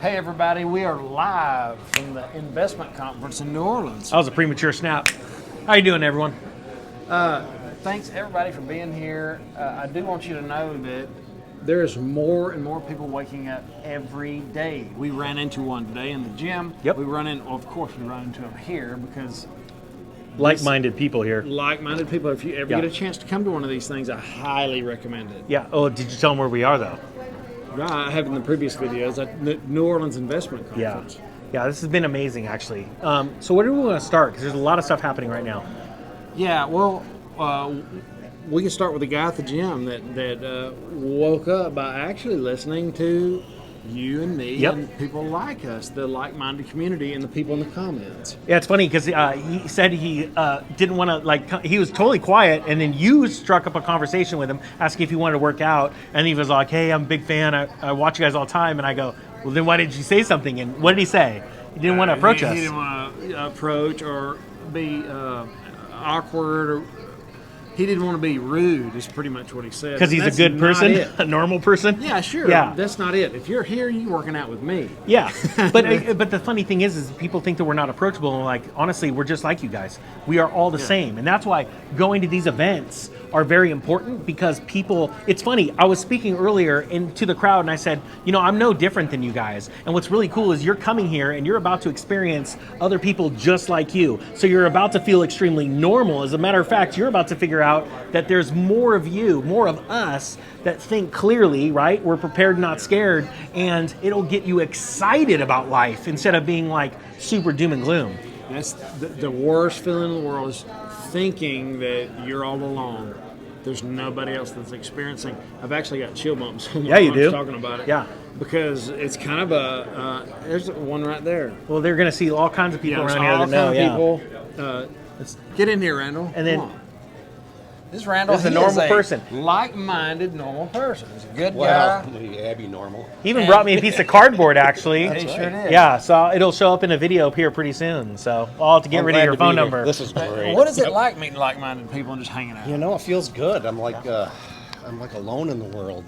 Hey everybody, we are live from the investment conference in New Orleans. That was a premature snap. How you doing, everyone? Thanks everybody for being here. I do want you to know that there's more and more people waking up every day. We ran into one today in the gym. Yep. We run into them here because Like-minded people here. like-minded people. If you ever Yeah. get a chance to come to one of these things, I highly recommend it. Yeah. Oh, did you tell them where we are, though? I have in the previous videos at the New Orleans Investment Yeah. Conference. Yeah, this has been amazing, actually. So where do we want to start? Because there's a lot of stuff happening right now. Yeah, well, we can start with the guy at the gym that woke up by actually listening to you and me Yep. and people like us, the like-minded community, and the people in the comments. Yeah, it's funny because he said he didn't want to, he was totally quiet, and then you struck up a conversation with him, asking if he wanted to work out, and he was like, hey, I'm a big fan, I watch you guys all the time, and I go, well, then why didn't you say something? And what did he say? He didn't want to approach us. He didn't want to approach or be awkward, or he didn't want to be rude, is pretty much what he said. Because he's a That's good not person, it. a normal person. Yeah, sure. Yeah. That's not it. If you're here, you're working out with me. Yeah, but the funny thing is people think that we're not approachable, and like honestly, we're just like you guys. We are all the same, and that's why going to these events are very important because people. It's funny. I was speaking earlier to the crowd, and I said, I'm no different than you guys. And what's really cool is you're coming here and you're about to experience other people just like you. So you're about to feel extremely normal. As a matter of fact, you're about to figure out that there's more of you, more of us that think clearly, right? We're prepared, not scared, and it'll get you excited about life instead of being like super doom and gloom. That's the worst feeling in the world is thinking that you're all alone. There's nobody else that's experiencing. I've actually got chill bumps. Yeah, you do. Talking about it. Yeah. Because it's kind of there's one right there. Well, they're going to see all kinds of people There's around here all that know. kinds Yeah. of people. Get in here, Randall. And then- Come on. This Randall This is a he normal person. Like-minded, normal person. He's a good Well, guy. Abby normal. He even brought me a piece of cardboard, actually. He sure did. Yeah, so it'll show up in a video here pretty soon. So I'll have to get I'm rid of glad your to be phone here. number. This is great. What is it like meeting like-minded people and just hanging out? It feels good. I'm like alone in the world.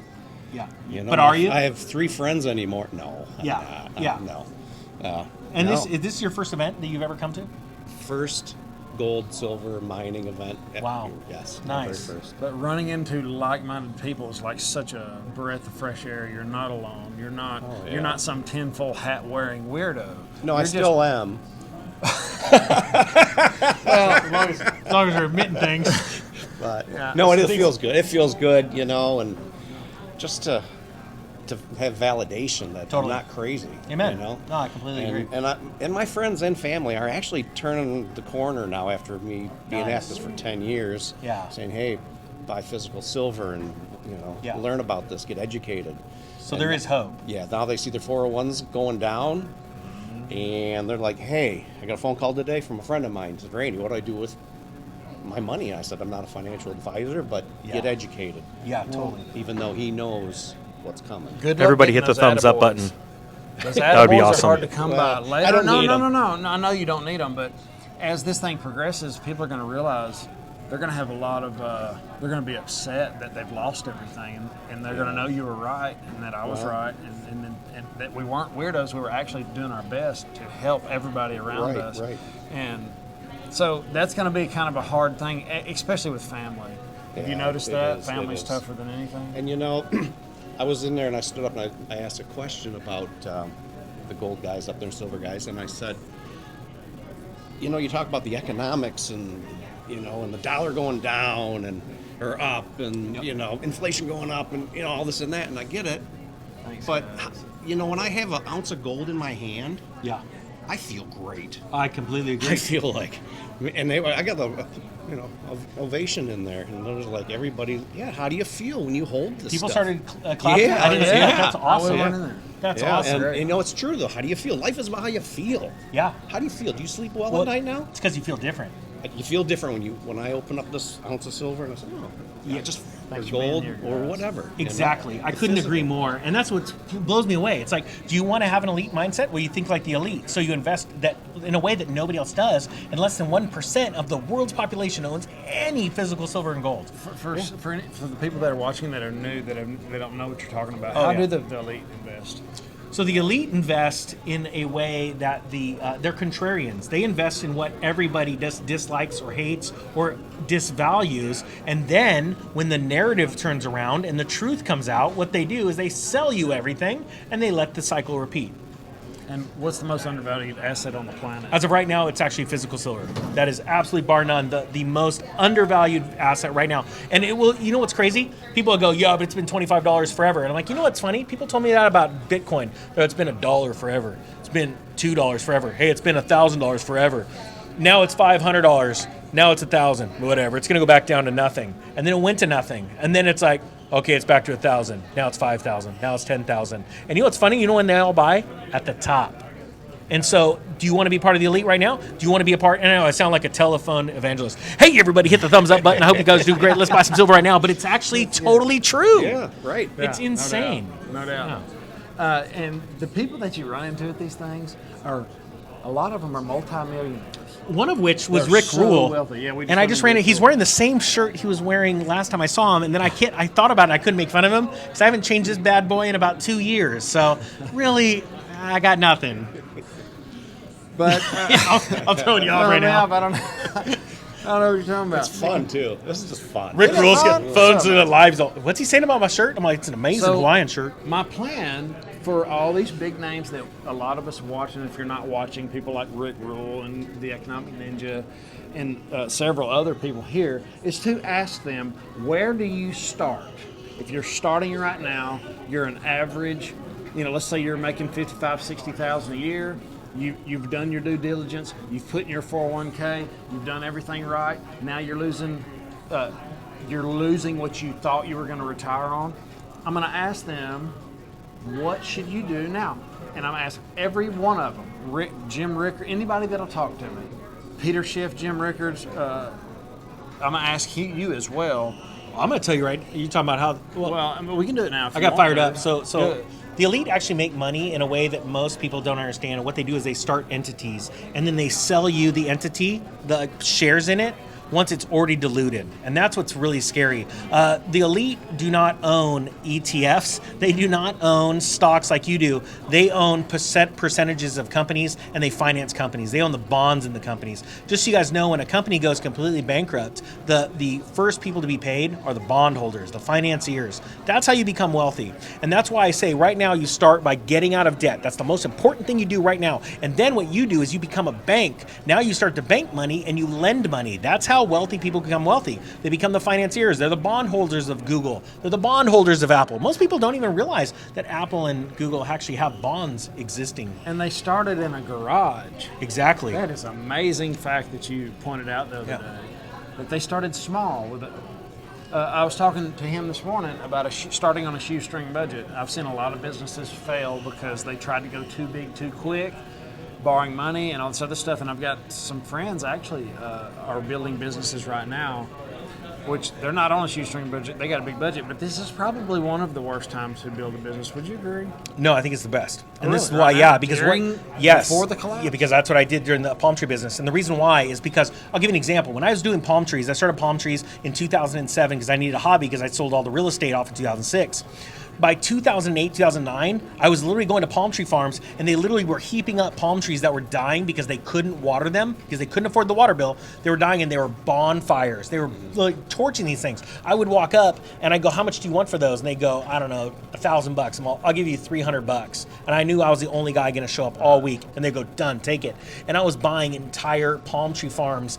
Yeah. You know, But are you? I have 3 friends anymore. No. I'm Yeah, not. yeah. No. And no. is this your first event that you've ever come to? First gold, silver mining event. Wow. Yes. my Nice. Very first. But running into like-minded people is like such a breath of fresh air. You're not alone. You're not. yeah. You're not some tinfoil hat wearing weirdo. No, You're I still am. Well, as long as you're admitting things. But Yeah. no, it feels good. It feels good, and just to have validation that Totally. I'm not crazy. Amen. No, I completely agree. And my friends and family are actually turning the corner now after me being Nice. at this for 10 years. Yeah. Saying, hey, buy physical silver and Yeah. learn about this, get educated. So And there is hope. Yeah. Now they see their 401s going down, and they're like, hey, I got a phone call today from a friend of mine. He said, Randy, what do I do with my money? And I said, I'm not a financial advisor, but get Yeah. educated. Yeah, totally. Even though he knows what's coming. Good luck Everybody getting hit the those thumbs up attaboys. button. Those That would be attaboys are awesome. hard to come by Well, later. I don't no, need no, them. no. I know you don't need them, but as this thing progresses, people are going to realize they're going to have a lot of. They're going to be upset that they've lost everything, and they're going to know you were right and that I was right, and that we weren't weirdos. We were actually doing our best to help everybody around Right, us. right. And so that's going to be kind of a hard thing, especially with family. Have you Yeah, noticed it that? is, Family's it is. tougher than anything. And I was in there and I stood up and I asked a question about the gold guys up there and silver guys, and I said, you talk about the economics and and the dollar going down or up and inflation going up and all this and that, and I get it. Thanks, But guys. when I have an ounce of gold in my hand, Yeah. I feel great. I completely agree. I feel like, and I got the ovation in there, and it was like everybody. Yeah, how do you feel when you hold this? People stuff? started clapping. Yeah, I didn't see that. That's I awesome. went in there. That's Yeah, awesome. and it's true though. How do you feel? Life is about how you feel. Yeah. How do you feel? Do you sleep well Well, at night now? It's because you feel different. You feel different when I open up this ounce of silver and I say, oh, yeah, just Thanks for for being gold here, or guys. whatever. Exactly. I The couldn't physical. agree more. And that's what blows me away. It's like, do you want to have an elite mindset where you think like the elite? So you invest that in a way that nobody else does, and less than 1% of the world's population owns any physical silver and gold. For the people that are watching that are new, that don't know what you're talking about, Oh, how yeah. do the elite invest? So the elite invest in a way that they're contrarians. They invest in what everybody dislikes or hates or disvalues, and then when the narrative turns around and the truth comes out, what they do is they sell you everything and they let the cycle repeat. And what's the most undervalued asset on the planet? As of right now, it's actually physical silver. That is absolutely bar none the most undervalued asset right now. And it will. You know what's crazy? People will go, yeah, but it's been $25 forever. And I'm like, you know what's funny? People told me that about Bitcoin. Oh, it's been $1 forever. It's been $2 forever. Hey, it's been $1,000 forever. Now it's $500. Now it's $1,000. Whatever. It's gonna go back down to nothing. And then it went to nothing. And then it's like, okay, it's back to 1,000. Now it's 5,000. Now it's 10,000. And you know what's funny? You know when they all buy? At the top. And so, do you want to be part of the elite right now? Do you want to be a part? And I know I sound like a telephone evangelist. Hey, everybody, hit the thumbs up button. I hope you guys do great. Let's buy some silver right now. But it's actually totally true. Yeah, right. It's insane. No doubt. And the people that you run into at these things a lot of them are multi-millionaires. One of which was They're Rick so Rule. wealthy. Yeah, and I just ran it. He's wearing the same shirt he was wearing last time I saw him. And then I thought about it. I couldn't make fun of him because I haven't changed this bad boy in about 2 years. So really, I got nothing. But I'm throwing you off right now. I don't know what you're talking about. It's fun too. This is just fun. Rick Rule's got fun? phones in the lives. What's he saying about my shirt? I'm like, it's an amazing Hawaiian shirt. My plan for all these big names that a lot of us are watching, if you're not watching, people like Rick Rule and the Economic Ninja and several other people here, is to ask them, where do you start? If you're starting right now, you're an average, let's say you're making $55,000, $60,000 a year. You've done your due diligence. You've put in your 401k. You've done everything right. Now you're losing what you thought you were going to retire on. I'm going to ask them, what should you do now? And I'm going to ask every one of them, Jim Rickard, anybody that'll talk to me, Peter Schiff, Jim Rickards. I'm going to ask you as well. I'm going to tell you right. You're talking about how. Well, we can do it now. I got fired up. So the elite actually make money in a way that most people don't understand. And what they do is they start entities, and then they sell you the entity, the shares in it, once it's already diluted. And that's what's really scary. The elite do not own ETFs. They do not own stocks like you do. They own percentages of companies, and they finance companies. They own the bonds in the companies. Just so you guys know, when a company goes completely bankrupt, the first people to be paid are the bondholders, the financiers. That's how you become wealthy. And that's why I say right now you start by getting out of debt. That's the most important thing you do right now. And then what you do is you become a bank. Now you start to bank money and you lend money. That's how wealthy people become wealthy. They become the financiers. They're the bondholders of Google. They're the bondholders of Apple. Most people don't even realize that Apple and Google actually have bonds existing. And they started in a garage. Exactly. That is an amazing fact that you pointed out the other day. That they started small. I was talking to him this morning about starting on a shoestring budget. I've seen a lot of businesses fail because they tried to go too big too quick, borrowing money and all this other stuff. And I've got some friends actually are building businesses right now, which they're not on a shoestring budget. They got a big budget, but this is probably one of the worst times to build a business. Would you agree? No, I think it's the best. And Really? this is why, because before the collapse? Yeah, because that's what I did during the palm tree business. And the reason why is because, I'll give you an example. When I was doing palm trees, I started palm trees in 2007 because I needed a hobby because I sold all the real estate off in 2006. By 2008, 2009, I was literally going to palm tree farms, and they literally were heaping up palm trees that were dying because they couldn't water them, because they couldn't afford the water bill. They were dying, and they were bonfires. They were like torching these things. I would walk up, and I'd go, how much do you want for those? And they'd go, I don't know, $1,000. I'll give you $300. And I knew I was the only guy going to show up all week. And they'd go, done, take it. And I was buying entire palm tree farms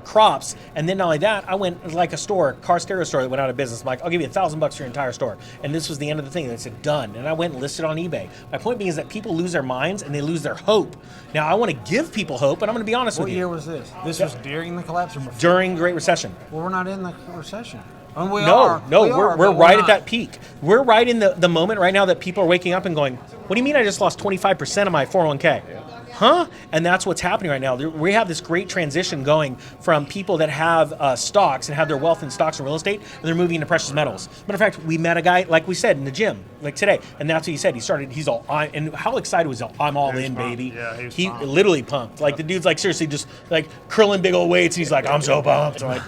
crops. And then not only that, I went like a store, car stereo store that went out of business. I'm like, I'll give you $1,000 for your entire store. And this was the end of the thing. They said, done. And I went and listed on eBay. My point being is that people lose their minds and they lose their hope. Now, I want to give people hope, and I'm going to be honest with you. What year was this? This was during the collapse or before? During the Great Recession. Well, we're not in the recession. I mean, We're right at that peak. We're right in the moment right now that people are waking up and going, what do you mean I just lost 25% of my 401k? huh? And that's what's happening right now. We have this great transition going from people that have stocks and have their wealth in stocks and real estate, and they're moving into precious metals. Matter of fact, we met a guy, like we said, in the gym, like today, and that's what he said. He's all, and how excited was he? I'm all in, pumped. baby. Yeah, he pumped. literally pumped. Like the dude's like seriously just like curling big old weights, and he's like, I'm so pumped. I'm like,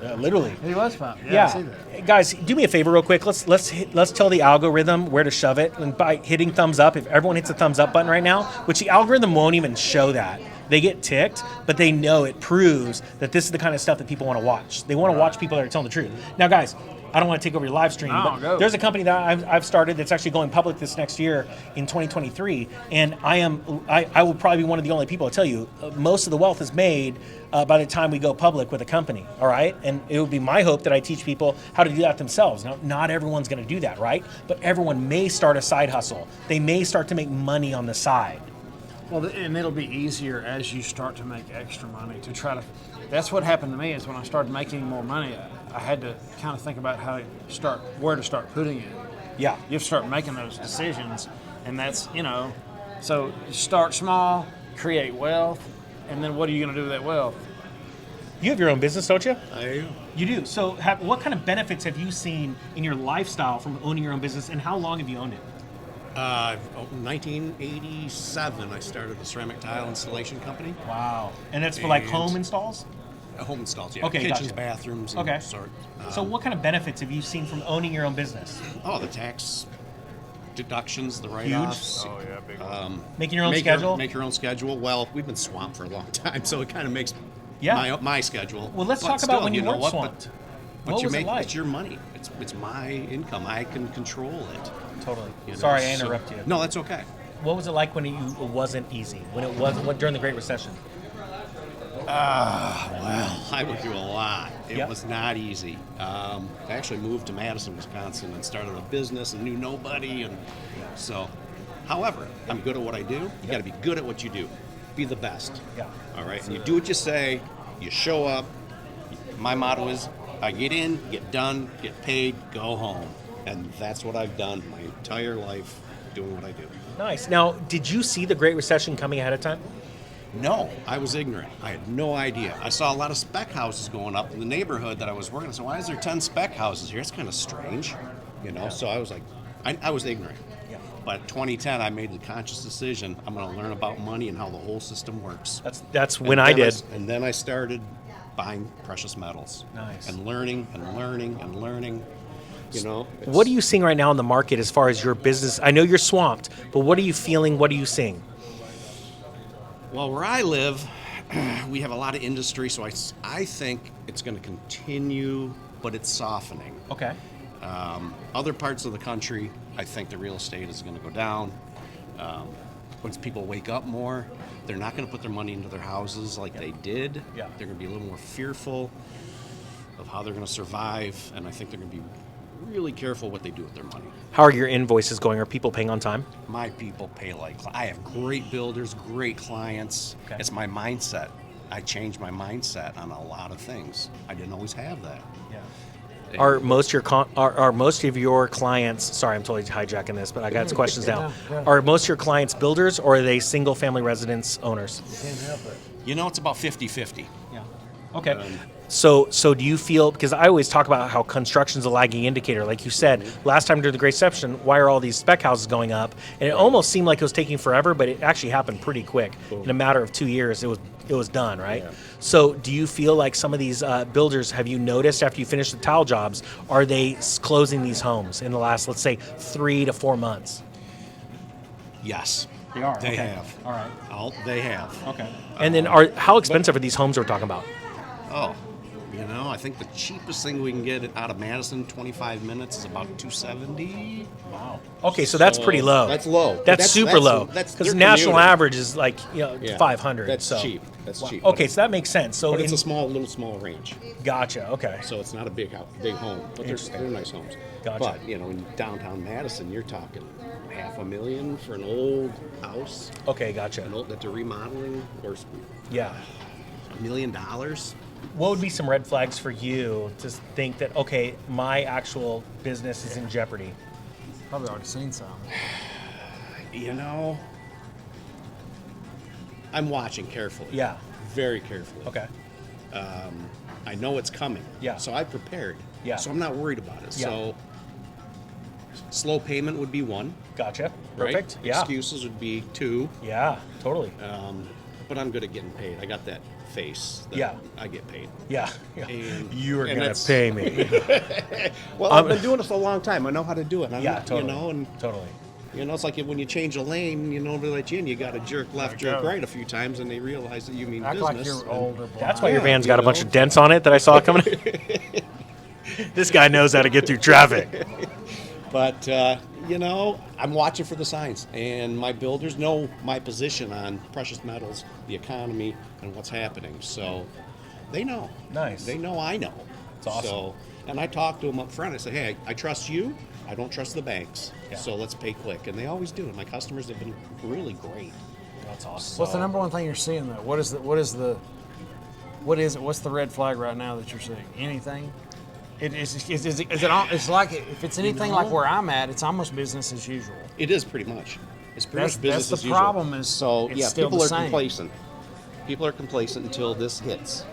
yeah, literally. He was pumped. Yeah, I see that. Guys, do me a favor real quick. Let's tell the algorithm where to shove it, and by hitting thumbs up, if everyone hits the thumbs up button right now, which the algorithm won't even show that. They get ticked, but they know it proves that this is the kind of stuff that people want to watch. They want to watch people that are telling the truth. Now, guys, I don't want to take over your live stream, No, but go. there's a company that I've started that's actually going public this next year in 2023, and I will probably be one of the only people to tell you most of the wealth is made by the time we go public with a company, all right? And it would be my hope that I teach people how to do that themselves. Now, not everyone's going to do that, right? But everyone may start a side hustle. They may start to make money on the side. Well, and it'll be easier as you start to make extra money to try to. That's what happened to me. Is when I started making more money, I had to kind of think about where to start putting it. Yeah. You have to start making those decisions, and that's so start small, create wealth, and then what are you going to do with that wealth? You have your own business, don't you? I do. You do. So what kind of benefits have you seen in your lifestyle from owning your own business, and how long have you owned it? 1987, I started a ceramic tile installation company. Wow. And that's for like And- home installs? Home installs, yeah. Okay, Kitchens, gotcha. bathrooms, and Okay. sort. So what kind of benefits have you seen from owning your own business? The tax deductions, the write-offs. Oh yeah, big. Making your own schedule? Make your own schedule. Well, we've been swamped for a long time, so it kind of makes Yeah. my schedule. Well, let's But talk still, about when you know weren't what? swamped. But What you was it make like? it's your money. It's my income. I can control it. Totally. you know, Sorry, I so- interrupted you. No, that's okay. What was it like when it wasn't easy? When it wasn't during the Great Recession? Well, I went through a lot. It Yep. was not easy. I actually moved to Madison, Wisconsin, and started a business and knew nobody. And so, however, I'm good at what I do. You got to be good at what you do. Be the best. Yeah. All right. And you do what you say. You show up. My motto is: I get in, get done, get paid, go home. And that's what I've done my entire life, doing what I do. Nice. Now, did you see the Great Recession coming ahead of time? No, I was ignorant. I had no idea. I saw a lot of spec houses going up in the neighborhood that I was working in. So why is there 10 spec houses here? It's kind of strange, So I was like, I was ignorant. Yeah. But 2010, I made the conscious decision. I'm going to learn about money and how the whole system works. That's when I did. And then I started buying precious metals. Nice. And learning and learning and learning. What are you seeing right now in the market as far as your business? I know you're swamped, but what are you feeling? What are you seeing? Well, where I live, we have a lot of industry, so I think it's going to continue, but it's softening. Okay. Other parts of the country, I think the real estate is going to go down. Once people wake up more, they're not going to put their money into their houses like they did. Yeah. They're going to be a little more fearful of how they're going to survive, and I think they're going to be really careful what they do with their money. How are your invoices going? Are people paying on time? My people pay like I have great builders, great clients. Okay. It's my mindset. I changed my mindset on a lot of things. I didn't always have that. Yeah. Are most of your clients? Sorry, I'm totally hijacking this, but I got questions now. Yeah. Are most of your clients builders, or are they single-family residence owners? Can't help it. It's about 50-50. Yeah. Okay. So do you feel, because I always talk about how construction's a lagging indicator, like you said, last time during the Great Recession, why are all these spec houses going up? And it almost seemed like it was taking forever, but it actually happened pretty quick. In a matter of 2 years, it was done, right? Yeah. So do you feel like some of these builders, have you noticed after you finish the tile jobs, are they closing these homes in the last, let's say, 3 to 4 months? Yes. They are. They okay. have. All right. They have. Okay. And then how expensive are these homes we're talking about? Oh, I think the cheapest thing we can get out of Madison, 25 minutes, is about $270. Wow. Okay, so that's pretty low. That's low. That's super low. That's Because they're national commuting. average is like Yeah. 500. That's so. cheap. That's Wow. cheap. Okay, so that makes sense. So But it's in- a small range. Gotcha. Okay. So it's not a big home, but they're nice homes. Gotcha. But in downtown Madison, you're talking $500,000 for an old house, Okay, gotcha. that they're remodeling, or Yeah. $1 million. What would be some red flags for you to think that, okay, my actual business is in jeopardy? Probably already seen some. I'm watching carefully. Yeah. Very carefully. Okay. I know it's coming. Yeah. So I prepared. Yeah. So I'm not worried about it. Yeah. So slow payment would be 1. Gotcha. Right? Perfect. Yeah. Excuses would be 2. Yeah. Totally. But I'm good at getting paid. I got that face. That Yeah. I get paid. Yeah. And- You are and gonna that's- pay me. Well, I've been doing this a long time. I know how to do it. Yeah. Totally. You know, and totally. it's like when you change a lane, nobody let you in. You got to jerk left, jerk go. right a few times, and they realize that you mean Act business. like you're and- older. That's why Yeah, your van's got a you bunch know. of dents on it that I saw coming. This guy knows how to get through traffic. But I'm watching for the signs, and my builders know my position on precious metals, the economy, and what's happening. So they know. Nice. They know I know. It's awesome. So, and I talk to them up front. I say, hey, I trust you. I don't trust the banks. Yeah. So let's pay quick, and they always do. And my customers have been really great. That's awesome. What's the number one thing you're seeing though? What is it? What's the red flag right now that you're seeing? Anything? Is it all, it's like if it's anything like where I'm at, it's almost business as usual. It is pretty much. It's pretty much business That's as the usual. problem is So it's yeah, still people the are same. complacent. People are complacent until this hits.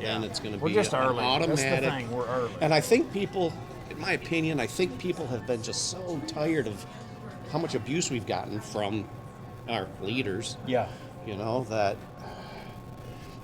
Then it's going to We're be just an early. automatic. That's the thing. We're early. And I think people, in my opinion, people have been just so tired of how much abuse we've gotten from our leaders. Yeah. That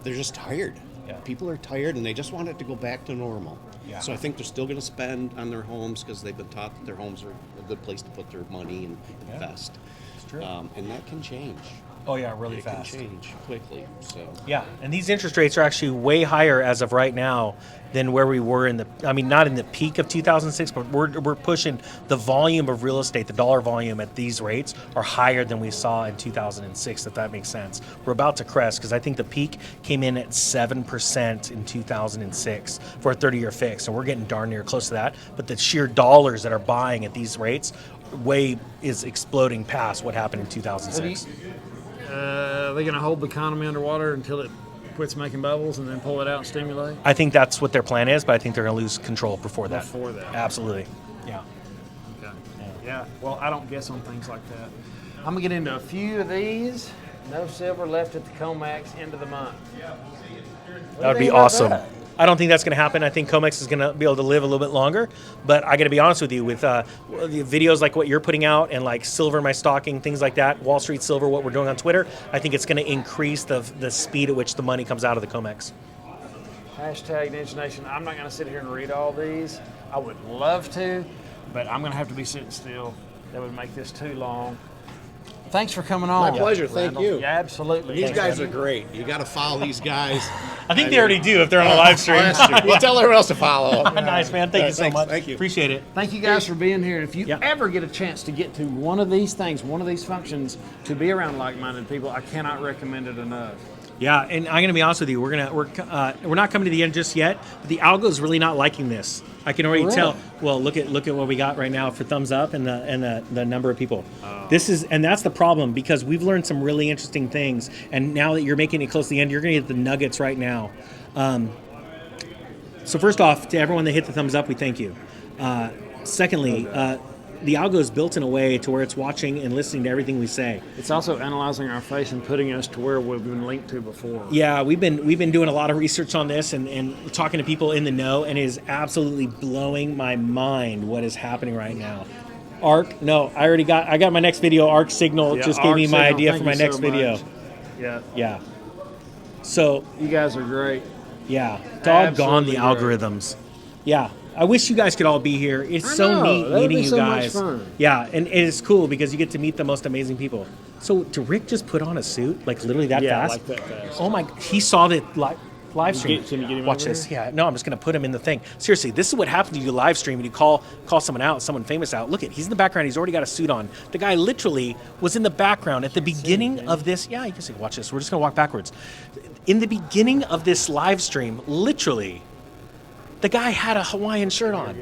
they're just tired. Yeah. People are tired and they just want it to go back to normal. Yeah. So I think they're still going to spend on their homes because they've been taught that their homes are a good place to put their money and invest. It's true. And that can change. Oh yeah, really It fast. can change quickly. So Yeah, and these interest rates are actually way higher as of right now than where we were not in the peak of 2006, but we're pushing the volume of real estate, the dollar volume at these rates are higher than we saw in 2006, if that makes sense. We're about to crest because I think the peak came in at 7% in 2006 for a 30-year fix, and we're getting darn near close to that. But the sheer dollars that are buying at these rates is exploding past what happened in 2006. Are they going to hold the economy underwater until it quits making bubbles and then pull it out and stimulate? I think that's what their plan is, but I think they're going to lose control before that. Before that. Absolutely. Yeah. Okay. Yeah. Well, I don't guess on things like that. I'm going to get into a few of these. No silver left at the COMEX end of the month. That would be awesome. I don't think that's going to happen. I think COMEX is going to be able to live a little bit longer. But I got to be honest with you, with the videos like what you're putting out and like silver in my stocking, things like that, Wall Street Silver, what we're doing on Twitter, I think it's going to increase the speed at which the money comes out of the COMEX. Hashtag Ninja Nation. I'm not going to sit here and read all these. I would love to, but I'm going to have to be sitting still. That would make this too long. Thanks for coming on. My pleasure. Thank you. Yeah, absolutely. These Thanks, guys are man. great. You got to follow these guys. I think they already do if they're on a live stream. We'll tell everyone else to follow. Nice, man. Thank you so Thanks. much. Thank you. Appreciate it. Thank you guys for being here. If you Yeah. ever get a chance to get to one of these things, one of these functions, to be around like-minded people, I cannot recommend it enough. Yeah, and I'm going to be honest with you. We're not coming to the end just yet. But the algo's really not liking this. I can already Really? tell. Well, look at what we got right now for thumbs up and the number of people. That's the problem because we've learned some really interesting things. And now that you're making it close to the end, you're going to get the nuggets right now. So first off, to everyone that hit the thumbs up, we thank you. Secondly, the algo is built in a way to where it's watching and listening to everything we say. It's also analyzing our face and putting us to where we've been linked to before. Yeah, we've been doing a lot of research on this and talking to people in the know, and it is absolutely blowing my mind what is happening right now. Arc, no, I got my next video. Arc Signal just gave Arc me my Signal, idea thank for my you next so video. much. Yeah, Yeah. So you guys are great. yeah, doggone the Absolutely great. algorithms. Yeah. I wish you guys could all be here. It's I so know, neat that would meeting be you so much guys. fun. Yeah, and it's cool because you get to meet the most amazing people. So, did Rick just put on a suit like literally that Yeah, fast? like that fast. Oh my! He saw the live stream. Can you get him Watch over this. here? Yeah, no, I'm just gonna put him in the thing. Seriously, this is what happens when you live stream and you call someone out, someone famous out. Look at, he's in the background. He's already got a suit on. The guy literally was in the background at the beginning of this. Yeah, you can see. Watch this. We're just gonna walk backwards. In the beginning of this live stream, literally, the guy had a Hawaiian shirt on.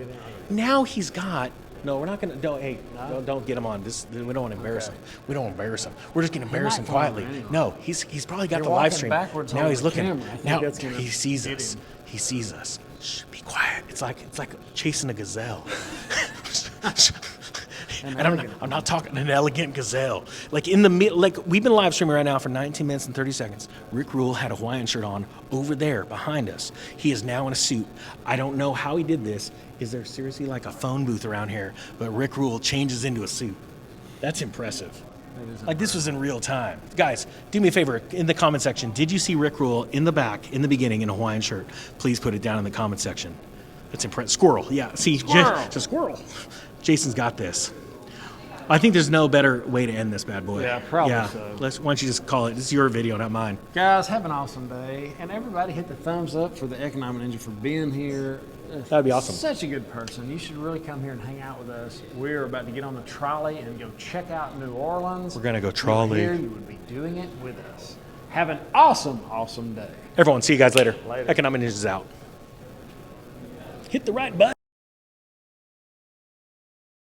Now he's got. No, we're not gonna. No, hey, don't get him on. We don't want to embarrass him. We don't embarrass him. We're just gonna embarrass him might come on quietly. anyway. No, he's probably got You're the live walking stream. backwards Now on he's the looking. camera. I think Now that's gonna he sees get us. him. He sees us. Shh, be quiet. It's like chasing a gazelle. And I'm not talking an elegant gazelle. Like in the like we've been live streaming right now for 19 minutes and 30 seconds. Rick Rule had a Hawaiian shirt on over there behind us. He is now in a suit. I don't know how he did this. Is there seriously like a phone booth around here? But Rick Rule changes into a suit. That's impressive. Like this was in real time. Guys, do me a favor in the comment section. Did you see Rick Rule in the back, in the beginning, in a Hawaiian shirt? Please put it down in the comment section. That's impressive. Squirrel, yeah. See, it's a squirrel. Jason's got this. I think there's no better way to end this bad boy. Yeah, probably so. Why don't you just call it? This is your video, not mine. Guys, have an awesome day. And everybody hit the thumbs up for the Economic Ninja for being here. That'd be awesome. Such a good person. You should really come here and hang out with us. We're about to get on the trolley and go check out New Orleans. We're going to go If you trolley. were here, you would be doing it with us. Have an awesome, awesome day. Everyone, see you guys later. Later. Economic Ninja's out. Hit the right button.